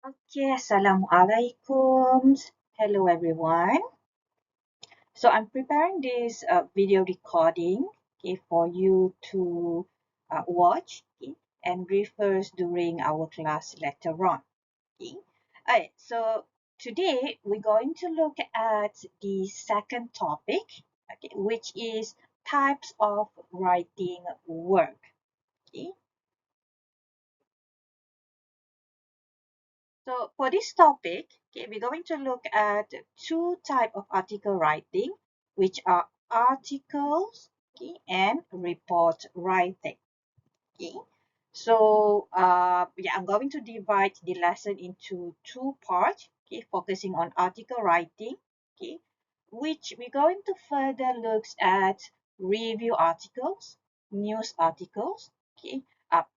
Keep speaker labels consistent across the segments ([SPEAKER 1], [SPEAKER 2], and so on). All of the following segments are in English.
[SPEAKER 1] Okay, Assalamualaikum. Hello everyone. So I'm preparing this video recording, okay, for you to watch, okay, and rehearse during our class later on. Okay. Alright, so today we're going to look at the second topic, okay, which is types of writing work. Okay. So for this topic, okay, we're going to look at two types of article writing, which are articles, okay, and report writing. Okay. So yeah, I'm going to divide the lesson into two parts, okay, focusing on article writing, okay, which we're going to further look at review articles, news articles, okay,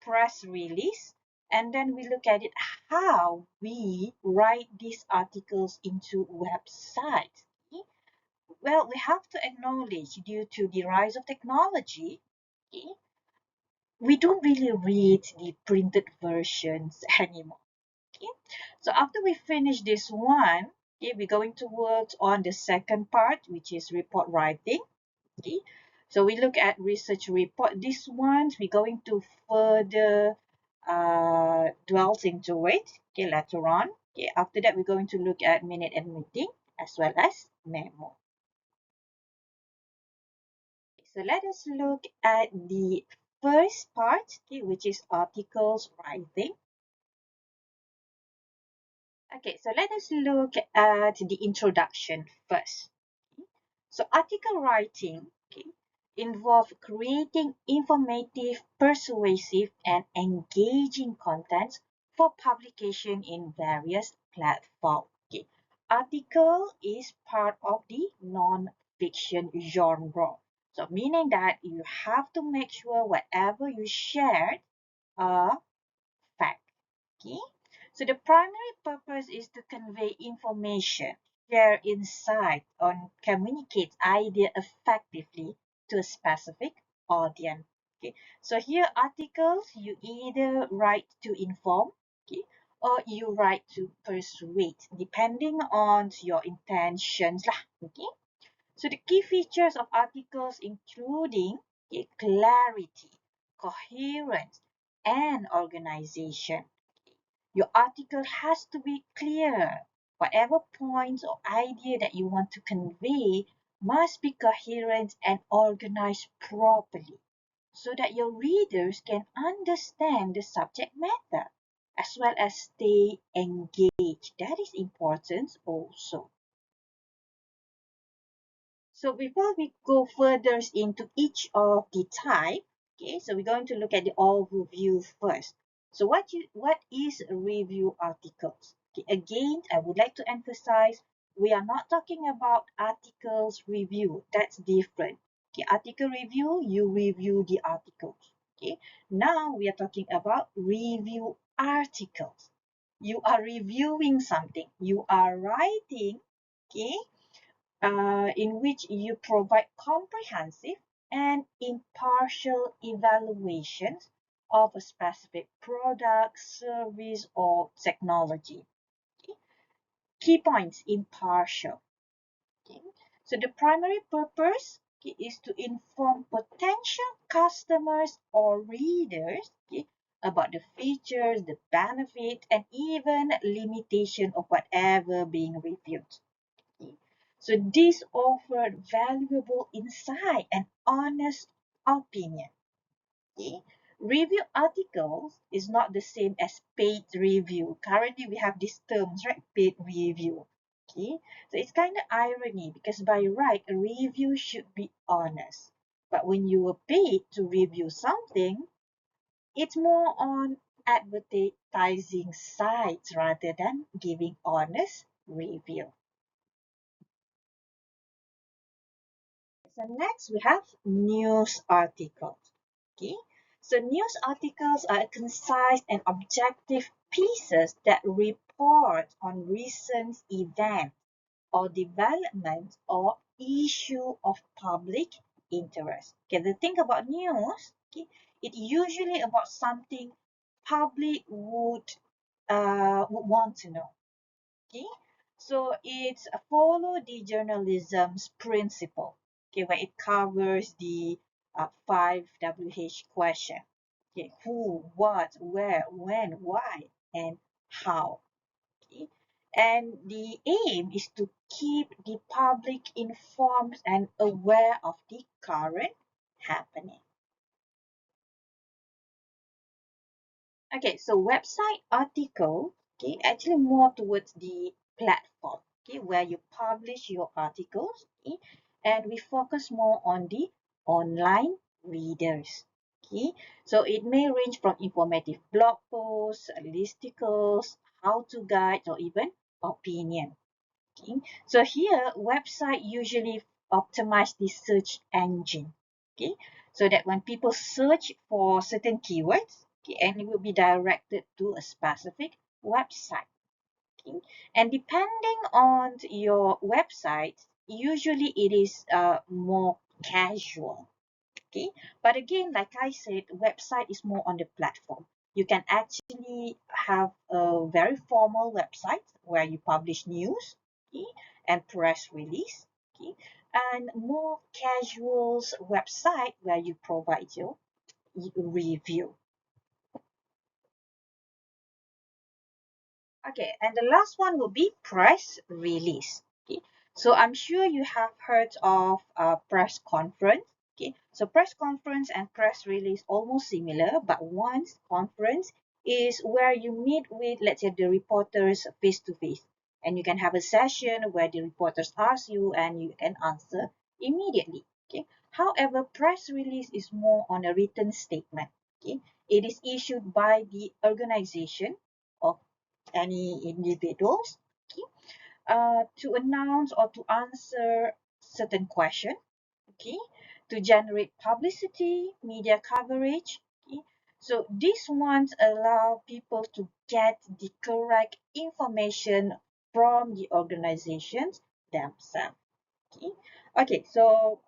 [SPEAKER 1] press release, and then we look at it how we write these articles into websites. Okay. Well, we have to acknowledge due to the rise of technology, okay, we don't really read the printed versions anymore. Okay, so after we finish this one, okay, we're going to work on the second part, which is report writing. Okay, so we look at research report. This one we're going to further dwell into it, okay, later on. Okay, after that we're going to look at minute and meeting as well as memo. So let us look at the first part, okay, which is articles writing. Okay, so let us look at the introduction first. So article writing, okay, involve creating informative, persuasive, and engaging content for publication in various platforms. Okay. Article is part of the non-fiction genre. So meaning that you have to make sure whatever you shared are fact. Okay. So the primary purpose is to convey information, share insight, or communicate idea effectively to a specific audience. Okay. So here articles you either write to inform, okay, or you write to persuade, depending on your intentions lah. Okay. So the key features of articles including, okay, clarity, coherence, and organization. Your article has to be clear. Whatever points or idea that you want to convey must be coherent and organized properly so that your readers can understand the subject matter as well as stay engaged. That is important also. So before we go further into each of the type, okay, so we're going to look at the overview first. So what is review articles? Okay, again, I would like to emphasize we are not talking about articles review. That's different. Okay, article review, you review the articles. Okay, now we are talking about review articles. You are reviewing something. You are writing, okay, in which you provide comprehensive and impartial evaluations of a specific product, service, or technology. Okay. Key points, impartial. Okay. So the primary purpose, okay, is to inform potential customers or readers, okay, about the features, the benefit, and even limitation of whatever being reviewed. So this offered valuable insight and honest opinion. Okay? Review articles is not the same as paid review. Currently, we have these terms, right? Paid review. Okay, so it's kind of irony because by right, a review should be honest. But when you were paid to review something, it's more on advertising sites rather than giving honest review. So next we have news articles. Okay, so news articles are concise and objective pieces that report on recent events or developments or issue of public interest. Okay, the thing about news, okay, it usually about something public would would want to know. Okay, so it's follow the journalism's principle. Okay, where it covers the five WH question. Okay, who, what, where, when, why, and how. Okay, and the aim is to keep the public informed and aware of the current happening. Okay, so website article, okay, actually more towards the platform, okay, where you publish your articles, okay, and we focus more on the online readers, okay. So it may range from informative blog posts, listicles, how-to guides, or even opinion. Okay, so here website usually optimize the search engine. Okay, so that when people search for certain keywords, okay, and it will be directed to a specific website. Okay, and depending on your website, usually it is more casual. Okay, but again, like I said, website is more on the platform. You can actually have a very formal website where you publish news, okay, and press release, okay, and more casual website where you provide your review. Okay, and the last one will be press release. Okay, so I'm sure you have heard of a press conference. Okay, so press conference and press release almost similar, but one's conference is where you meet with, let's say, the reporters face to face, and you can have a session where the reporters ask you and you can answer immediately. Okay, however, press release is more on a written statement. Okay, it is issued by the organization of any individuals, okay, to announce or to answer certain question, okay, to generate publicity, media coverage. Okay. So these ones allow people to get the correct information from the organizations themselves. Okay, okay, so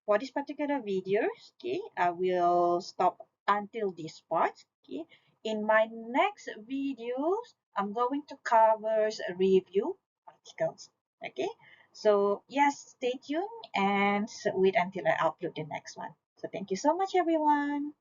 [SPEAKER 1] for this particular video, okay, I will stop until this part. Okay, in my next videos, I'm going to cover review articles. Okay, so yes, stay tuned and wait until I upload the next one. So thank you so much, everyone.